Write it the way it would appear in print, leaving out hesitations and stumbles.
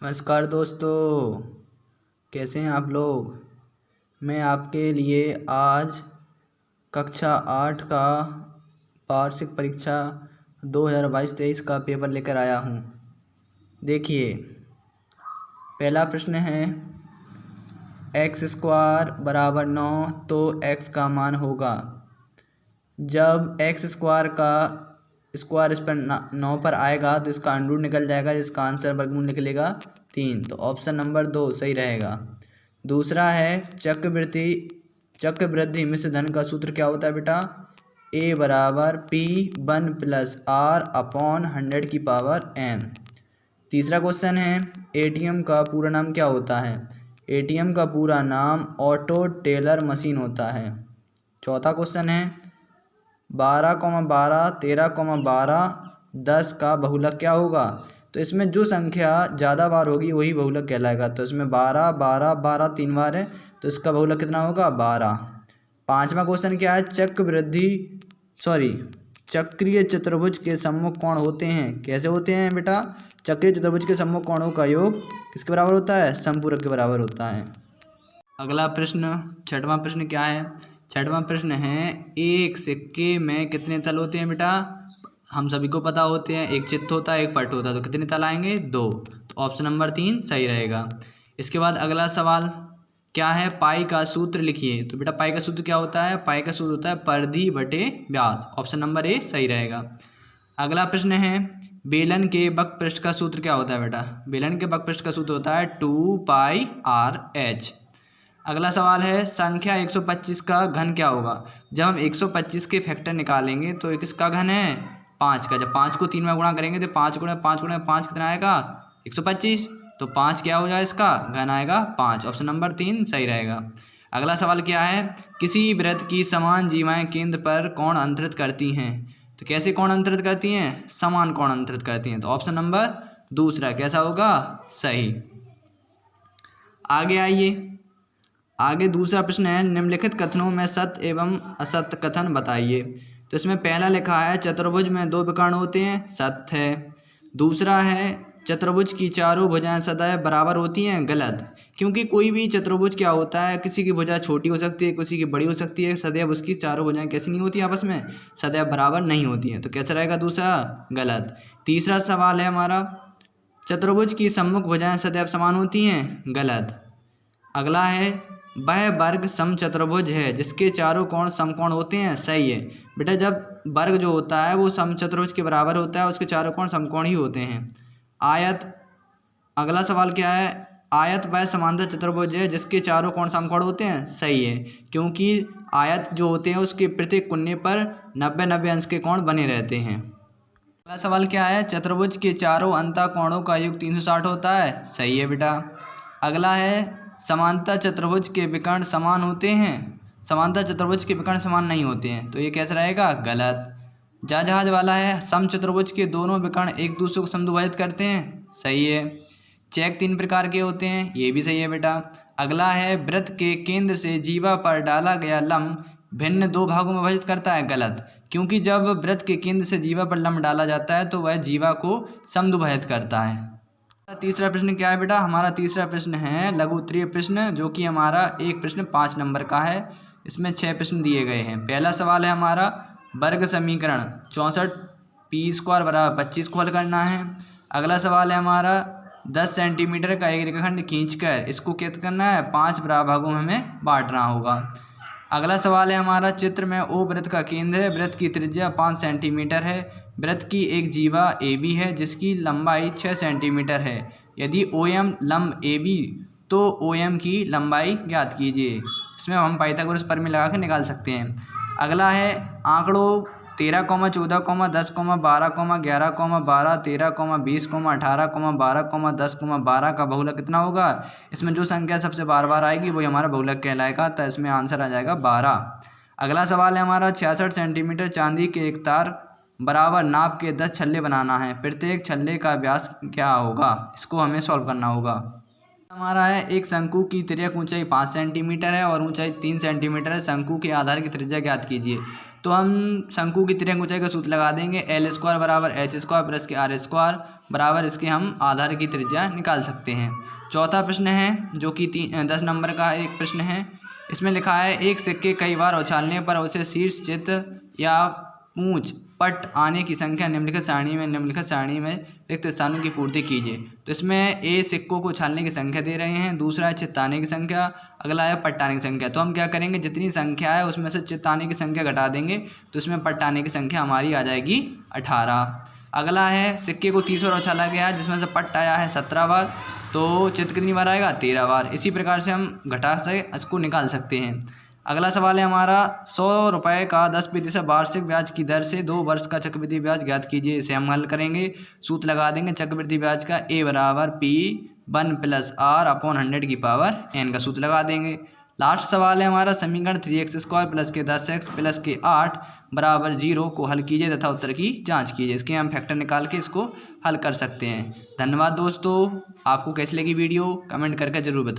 नमस्कार दोस्तों, कैसे हैं आप लोग। मैं आपके लिए आज कक्षा 8 का वार्षिक परीक्षा 2022-23 का पेपर लेकर आया हूं। देखिए, पहला प्रश्न है x² बराबर 9 तो x का मान होगा। जब x² का स्क्वायर इस पर 9 पर आएगा तो इसका अंडूर निकल जाएगा, जिसका आंसर वर्गमूल निकलेगा 3। तो ऑप्शन नंबर 2 सही रहेगा। दूसरा है चक्रवृद्धि मिश्र धन का सूत्र क्या होता है बेटा। a बराबर P1 + R/100⁻n। तीसरा क्वेश्चन है ATM का पूरा नाम क्या होता है। ATM का पूरा नाम ऑटो टेलर मशीन होता है। चौथा क्वेश्चन है 12,12, 13,12, 10 का बहुलक क्या होगा। तो इसमें जो संख्या ज़्यादा बार होगी वही बहुलक कहलाएगा। तो इसमें 12, 12, 12 3 बार है, तो इसका बहुलक कितना होगा 12। पांचवा क्वेश्चन क्या है चक्रीय चतुर्भुज के सम्मुख कोण होते हैं। कैसे होते हैं बेटा। चक्रीय चतुर्भुज के सम्मुख कोणों का योग किसके बराबर होता है, समपूरक के बराबर होता है। अगला प्रश्न, छठवां प्रश्न क्या है। छठवां प्रश्न है एक सिक्के में कितने तल होते हैं बेटा। हम सभी को पता होते हैं, एक चित्त होता है एक पट होता है, तो कितने तल आएंगे 2। तो ऑप्शन नंबर 3 सही रहेगा। इसके बाद अगला सवाल क्या है, पाई का सूत्र लिखिए। तो बेटा पाई का सूत्र क्या होता है, पाई का सूत्र होता है परिधि बटे व्यास। ऑप्शन नंबर ए सही रहेगा। अगला प्रश्न है बेलन के वक्रपृष्ठ का सूत्र क्या होता है बेटा। बेलन के वक्रपृष्ठ का सूत्र होता है 2πr/h। अगला सवाल है संख्या 125 का घन क्या होगा। जब हम 125 के फैक्टर निकालेंगे तो किसका घन है 5 का। जब 5 को 3 में गुणा करेंगे तो 5 × 5 × 5 कितना आएगा 125। तो 5 क्या हो जाए, इसका घन आएगा 5। ऑप्शन नंबर 3 सही रहेगा। अगला सवाल क्या है किसी वृत्त की समान जीवाएं केंद्र पर कोण अंतरित करती हैं। तो कैसे कोण अंतरित करती हैं, समान कोण अंतरित करती हैं। तो ऑप्शन नंबर दूसरा कैसा होगा, सही। आगे आइए, आगे दूसरा प्रश्न है निम्नलिखित कथनों में सत्य एवं असत्य कथन बताइए। तो इसमें पहला लिखा है चतुर्भुज में 2 विकर्ण होते हैं, सत्य है। दूसरा है चतुर्भुज की चारों भुजाएं सदैव बराबर होती हैं, गलत। क्योंकि कोई भी चतुर्भुज क्या होता है, किसी की भुजा छोटी हो सकती है, किसी की बड़ी हो सकती है, सदैव उसकी चारों भुजाएं कैसी नहीं होती आपस में, सदैव बराबर नहीं होती हैं। तो कैसा रहेगा दूसरा, गलत। तीसरा सवाल है हमारा चतुर्भुज की सम्मुख भुजाएं सदैव समान होती हैं, गलत। अगला है वह वर्ग समचतुर्भुज है जिसके चारों कोण समकोण होते हैं, सही है। बेटा जब वर्ग जो होता है वो समचतुर्भुज के बराबर होता है, उसके चारों कोण समकोण ही होते हैं। आयत, अगला सवाल क्या है आयत वह समांतर चतुर्भुज है जिसके चारों कोण समकोण होते हैं, सही है। क्योंकि आयत जो होते हैं उसके प्रत्येक कोने पर 90-90 अंश के कोण बने रहते हैं। अगला सवाल क्या है चतुर्भुज के चारों अंतःकोणों का योग 360 होता है, सही है बेटा। अगला है समांतर चतुर्भुज के विकर्ण समान होते हैं, समांतर चतुर्भुज के विकर्ण समान नहीं होते हैं। तो ये कैसा रहेगा, गलत। जहाज वाला है समचतुर्भुज के दोनों विकर्ण एक दूसरे को समद्विभाजित करते हैं, सही है। चेक 3 प्रकार के होते हैं, ये भी सही है बेटा। अगला है वृत्त के केंद्र से जीवा पर डाला गया लंब भिन्न 2 भागों में विभाजित करता है, गलत। क्योंकि जब वृत्त के केंद्र से जीवा पर लंब डाला जाता है तो वह जीवा को समद्विभाजित करता है। तीसरा प्रश्न क्या है बेटा, हमारा तीसरा प्रश्न है लघु उत्तरीय प्रश्न, जो कि हमारा एक प्रश्न 5 नंबर का है। इसमें 6 प्रश्न दिए गए हैं। पहला सवाल है हमारा वर्ग समीकरण 64p² = 25 को हल करना है। अगला सवाल है हमारा 10 सेंटीमीटर का एक रेखाखंड खींचकर इसको क्या करना है, 5 बराबर भागों में हमें बांटना होगा। अगला सवाल है हमारा चित्र में ओ वृत्त का केंद्र है, वृत्त की त्रिज्या 5 सेंटीमीटर है, वृत्त की एक जीवा AB है जिसकी लंबाई 6 सेंटीमीटर है। यदि OM लंब AB तो OM की लंबाई ज्ञात कीजिए। इसमें हम पाइथागोरस प्रमेय लगा के निकाल सकते हैं। अगला है आंकड़ों 13, 14, 10, 12, 11, 12, 13, 20, 18, 12, 10, 12 का बहुलक कितना होगा। इसमें जो संख्या सबसे बार बार आएगी वही हमारा बहुलक कहलाएगा, तो इसमें आंसर आ जाएगा 12। अगला सवाल है हमारा 66 सेंटीमीटर चांदी के एक तार बराबर नाप के 10 छल्ले बनाना है, प्रत्येक छल्ले का व्यास क्या होगा, इसको हमें सॉल्व करना होगा। हमारा है एक शंकु की तिर्यक ऊंचाई 5 सेंटीमीटर है और ऊंचाई 3 सेंटीमीटर है। शंकु के आधार की त्रिज्या ज्ञात कीजिए। तो हम शंकु की तिर्यक ऊंचाई का सूत्र लगा देंगे, L² बराबर H² प्लस के R² बराबर इसके हम आधार की त्रिज्या निकाल सकते हैं। चौथा प्रश्न है जो कि 10 नंबर का एक प्रश्न है। इसमें लिखा है एक सिक्के कई बार उछालने पर उसे शीर्ष चित्र या पूंछ पट आने की संख्या निम्नलिखित सारणी में रिक्त स्थानों की पूर्ति कीजिए। तो इसमें ए सिक्कों को उछालने की संख्या दे रहे हैं, दूसरा है चित्त आने की संख्या, अगला है पट आने की संख्या। तो हम क्या करेंगे, जितनी संख्या है उसमें से चित्त आने की संख्या घटा देंगे तो इसमें पट आने की संख्या हमारी आ जाएगी 18। अगला है सिक्के को 30 बार उछाला गया है जिसमें से पट आया है 17 बार, तो चित्त कितनी बार आएगा 13 बार। इसी प्रकार से हम घटा से इसको निकाल सकते हैं। अगला सवाल है हमारा 100 रुपये का 10% वार्षिक ब्याज की दर से 2 वर्ष का चक्रवृद्धि ब्याज ज्ञात कीजिए। इसे हम हल करेंगे, सूत्र लगा देंगे चक्रवृद्धि ब्याज का A बराबर P1 + R/100 का सूत्र लगा देंगे। लास्ट सवाल है हमारा समीकरण 3x² प्लस के 10x प्लस के 8 बराबर 0 को हल कीजिए तथा उत्तर की जांच कीजिए। इसके हम फैक्टर निकाल के इसको हल कर सकते हैं। धन्यवाद दोस्तों, आपको कैसी लगी वीडियो कमेंट करके ज़रूर बताएं।